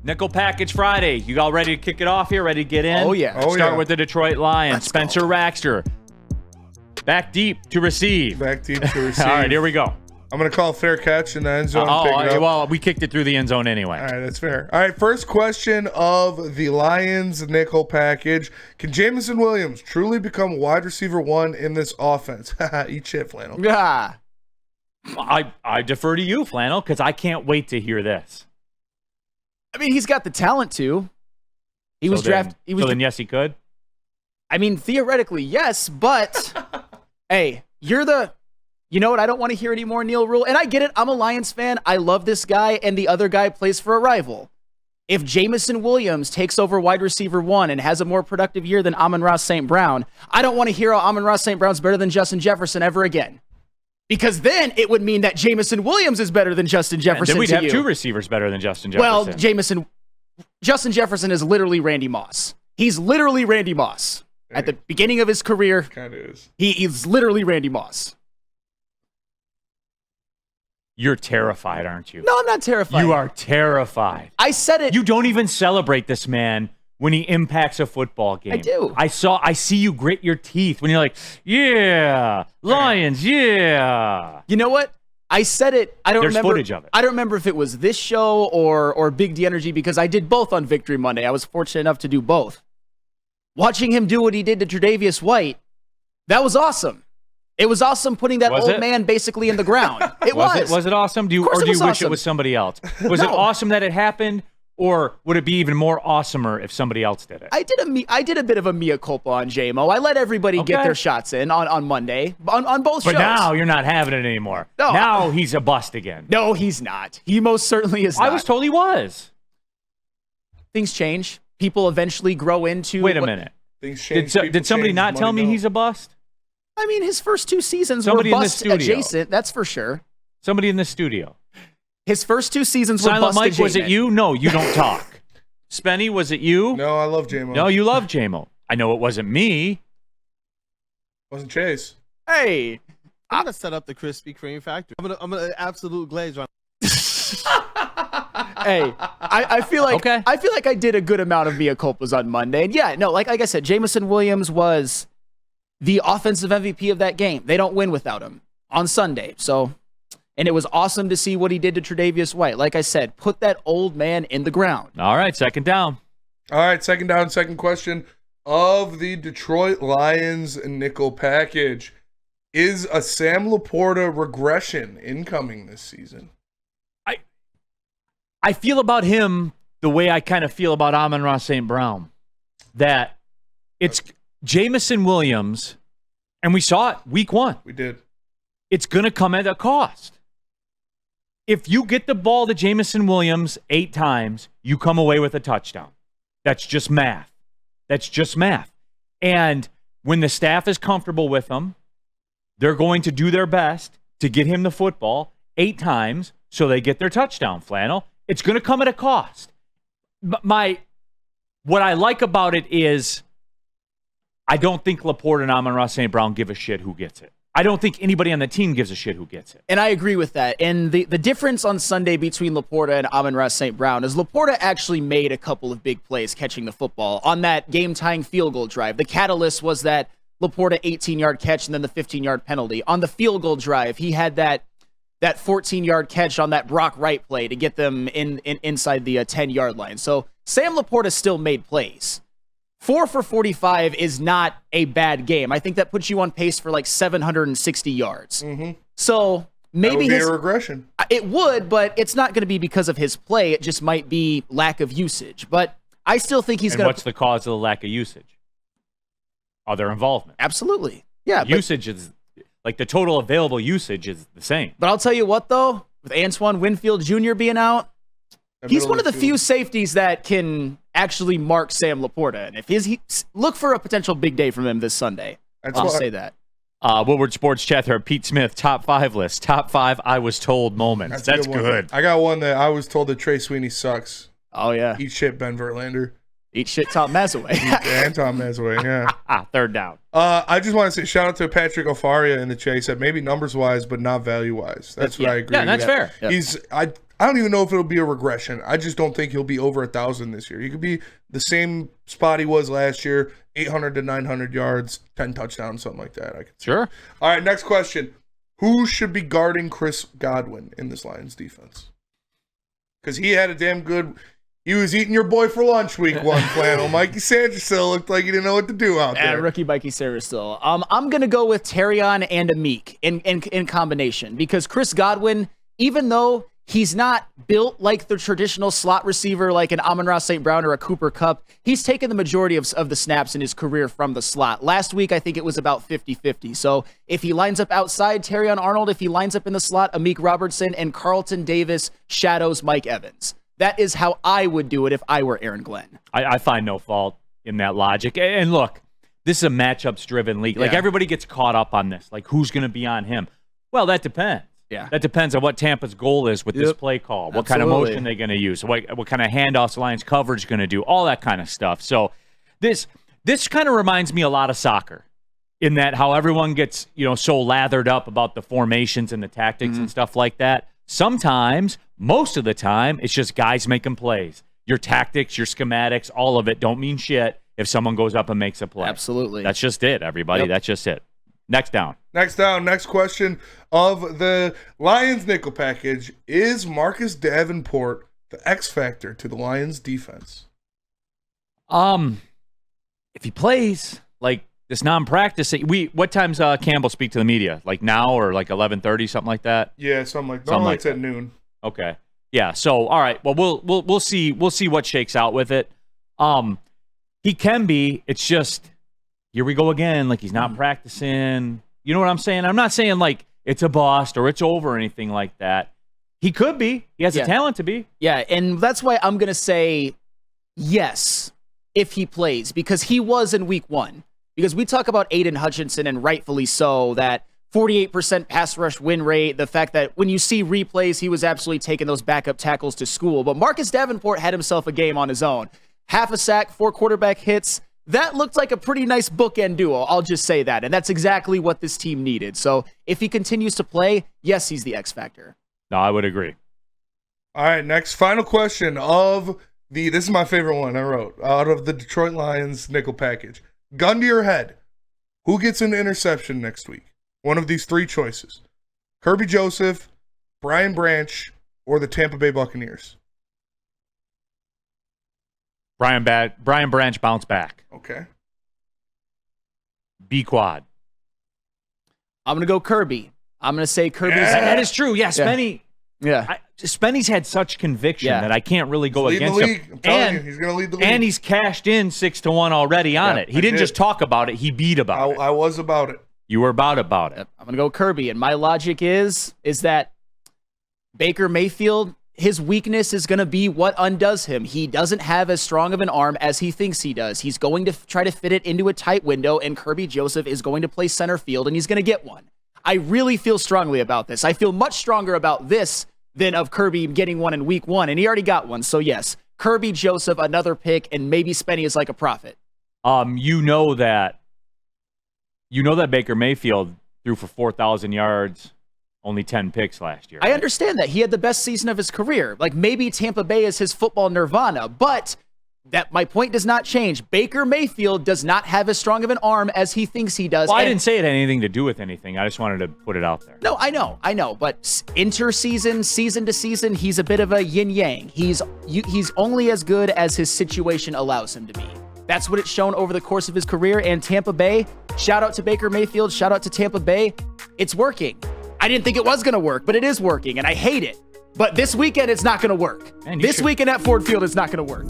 Nickel Package Friday. You all ready to kick it off here? Ready to get in? Oh, yeah. Start with the Detroit Lions. Let's Spencer go. Raxter. Back deep to receive. Back deep to receive. All right, here we go. I'm going to call a fair catch in the end zone. Pick it up. Well, we kicked it through the end zone anyway. All right, that's fair. All right, first question of the Lions nickel package. Can Jameson Williams truly become wide receiver one in this offense? Eat shit, Flannel. Yeah. I defer to you, Flannel, because I can't wait to hear this. I mean, he's got the talent to. He was drafted. So then, yes, he could. I mean, theoretically, yes, but hey, you know what? I don't want to hear anymore, Neil Rule. And I get it. I'm a Lions fan. I love this guy, and the other guy plays for a rival. If Jameson Williams takes over wide receiver one and has a more productive year than Amon-Ra St. Brown, I don't want to hear how Amon-Ra St. Brown's better than Justin Jefferson ever again. Because then it would mean that Jameson Williams is better than Justin Jefferson. And then we'd have you. two receivers better than Justin Jefferson. Well, Justin Jefferson is literally Randy Moss. He's literally Randy Moss. At the beginning of his career, Kind of is. he's literally Randy Moss. You're terrified, aren't you? No, I'm not terrified. You are terrified. I said it. You don't even celebrate this man when he impacts a football game. I do. I see you grit your teeth when you're like, yeah, Lions, yeah. You know what? I said it. I don't There's remember. footage of it. I don't remember if it was this show or Big D Energy because I did both on Victory Monday. I was fortunate enough to do both. Watching him do what he did to Tre'Davious White, that was awesome. It was awesome putting that old man basically in the ground. It was. Was it awesome? Do you wish awesome. it was somebody else? Was it No. awesome that it happened, or would it be even more awesomer if somebody else did it? I did a bit of a mea culpa on J-Mo. I let everybody get Okay. their shots in on Monday on both But shows. now you're not having it anymore. No. Now he's a bust again. No, he's not. He most certainly is not. I was told he was. Things change. People eventually grow into. Wait a minute. Things change. Did somebody not tell me he's a bust? I mean, his first two seasons Somebody were in the bust studio. adjacent. That's for sure. Somebody in the studio. His first two seasons were Silent bust Mike, adjacent. was it you? No, you don't talk. Spenny, was it you? No, I love J-Mo. No, you love J-Mo. I know it wasn't me. Wasn't Chase. Hey, I'm gonna set up the Krispy Kreme factory. I'm gonna absolute glaze right. hey, I feel like Okay. I feel like I did a good amount of mea culpas on Monday. And yeah, no, like I said, Jameson Williams was the offensive MVP of that game. They don't win without him on Sunday. So, and it was awesome to see what he did to Tre'Davious White. Like I said, put that old man in the ground. All right, second down. All right, second down, second question of the Detroit Lions nickel package. Is a Sam Laporta regression incoming this season? I feel about him the way I kind of feel about Amon-Ra St. Brown. That it's Jameson Williams, and we saw it week one. We did. It's going to come at a cost. If you get the ball to Jameson Williams 8 times, you come away with a touchdown. That's just math. That's just math. And when the staff is comfortable with him, they're going to do their best to get him the football 8 times so they get their touchdown, Flannel. It's going to come at a cost. But what I like about it is I don't think Laporte and Amon-Ra St. Brown give a shit who gets it. I don't think anybody on the team gives a shit who gets it. And I agree with that. And the difference on Sunday between Laporta and Amon-Ra St. Brown is Laporta actually made a couple of big plays catching the football on that game-tying field goal drive. The catalyst was that Laporta 18-yard catch and then the 15-yard penalty. On the field goal drive, he had that 14-yard catch on that Brock Wright play to get them inside the 10-yard line. So Sam Laporta still made plays. 4 for 45 is not a bad game. I think that puts you on pace for like 760 yards. Mm-hmm. So maybe that would be a regression. It would, but it's not going to be because of his play. It just might be lack of usage. But I still think he's going to. What's the cause of the lack of usage? Other involvement. Absolutely. Yeah. Usage is like the total available usage is the same. But I'll tell you what, though, with Antoine Winfield Jr. being out, he's one of the few safeties that can actually mark Sam Laporta. And if look for a potential big day from him this Sunday. I'll say that. Woodward Sports Chat there, Pete Smith, top 5 list. Top 5 I was told moments. That's good. I got one that I was told that Trey Sweeney sucks. Oh, yeah. Eat shit, Ben Verlander. Eat shit, Tom Mazaway. And Tom Mazaway, yeah. Third down. I just want to say shout out to Patrick Ofaria in the chat. He said maybe numbers wise, but not value wise. That's what I agree. Yeah, that's with. fair. He's I I don't even know if it'll be a regression. I just don't think he'll be over 1,000 this year. He could be the same spot he was last year, 800 to 900 yards, 10 touchdowns, something like that. I could see. Sure. All right, next question. Who should be guarding Chris Godwin in this Lions defense? Because he had a damn good... He was eating your boy for lunch week one, flannel. Mikey Sanchez still looked like he didn't know what to do out there. Rookie Mikey Sanchez. I'm going to go with Terrion and Amik in combination because Chris Godwin, even though he's not built like the traditional slot receiver like an Amon-Ra St. Brown or a Cooper Kupp, he's taken the majority of the snaps in his career from the slot. Last week, I think it was about 50-50. So if he lines up outside, Terrion Arnold. If he lines up in the slot, Amik Robertson, and Carlton Davis shadows Mike Evans. That is how I would do it if I were Aaron Glenn. I find no fault in that logic. And look, this is a matchups-driven league. Like, everybody gets caught up on this. Like, who's going to be on him? Well, that depends. Yeah. That depends on what Tampa's goal is with this play call, what kind of motion they're going to use, what kind of handoffs Lions coverage going to do, all that kind of stuff. So this kind of reminds me a lot of soccer in that how everyone gets, so lathered up about the formations and the tactics and stuff like that. Sometimes, most of the time, it's just guys making plays. Your tactics, your schematics, all of it don't mean shit if someone goes up and makes a play. Absolutely. That's just it, everybody. Yep. That's just it. Next down. Next question of the Lions nickel package. Is Marcus Davenport the X factor to the Lions defense? If he plays like this non-practice, what time's Campbell speak to the media? Like now or like 11:30, something like that? Yeah, something like that. Normally it's at noon. Okay. Yeah. So all right. Well, we'll see what shakes out with it. He can be. It's just here we go again. Like he's not practicing. You know what I'm saying? I'm not saying like it's a bust or it's over or anything like that. He could be. He has the talent to be. Yeah, and that's why I'm gonna say yes if he plays because he was in week one. Because we talk about Aiden Hutchinson, and rightfully so, that 48% pass rush win rate, the fact that when you see replays, he was absolutely taking those backup tackles to school. But Marcus Davenport had himself a game on his own. Half a sack, 4 quarterback hits. That looked like a pretty nice bookend duo, I'll just say that. And that's exactly what this team needed. So if he continues to play, yes, he's the X factor. No, I would agree. All right, next final question of this is my favorite one I wrote out of the Detroit Lions nickel package. Gun to your head. Who gets an interception next week? One of these 3 choices. Kirby Joseph, Brian Branch, or the Tampa Bay Buccaneers? Brian Branch bounce back. Okay. B-quad. I'm going to go Kirby. I'm going to say Kirby's. Yeah. That is true. Yeah, Spenny. Yeah. Spenny's had such conviction that I can't really go against the league. him. I'm telling you, he's going to lead the league. And he's cashed in 6-1 already on it. He didn't just talk about it. He beat about it. I was about it. You were about it. I'm going to go Kirby. And my logic is that Baker Mayfield, his weakness is going to be what undoes him. He doesn't have as strong of an arm as he thinks he does. He's going to try to fit it into a tight window, and Kirby Joseph is going to play center field, and he's going to get one. I really feel strongly about this. I feel much stronger about this than of Kirby getting one in week 1, and he already got one. So yes, Kirby Joseph, another pick, and maybe Spenny is like a prophet. You know that Baker Mayfield threw for 4,000 yards, only 10 picks last year. I understand that. He had the best season of his career. Like maybe Tampa Bay is his football nirvana, but that my point does not change. Baker Mayfield does not have as strong of an arm as he thinks he does. Well, I didn't say it had anything to do with anything. I just wanted to put it out there. No, I know. But interseason, season to season, he's a bit of a yin-yang. He's only as good as his situation allows him to be. That's what it's shown over the course of his career. And Tampa Bay, shout out to Baker Mayfield, shout out to Tampa Bay. It's working. I didn't think it was going to work, but it is working, and I hate it. But this weekend, it's not going to work. This weekend at Ford Field, it's not going to work.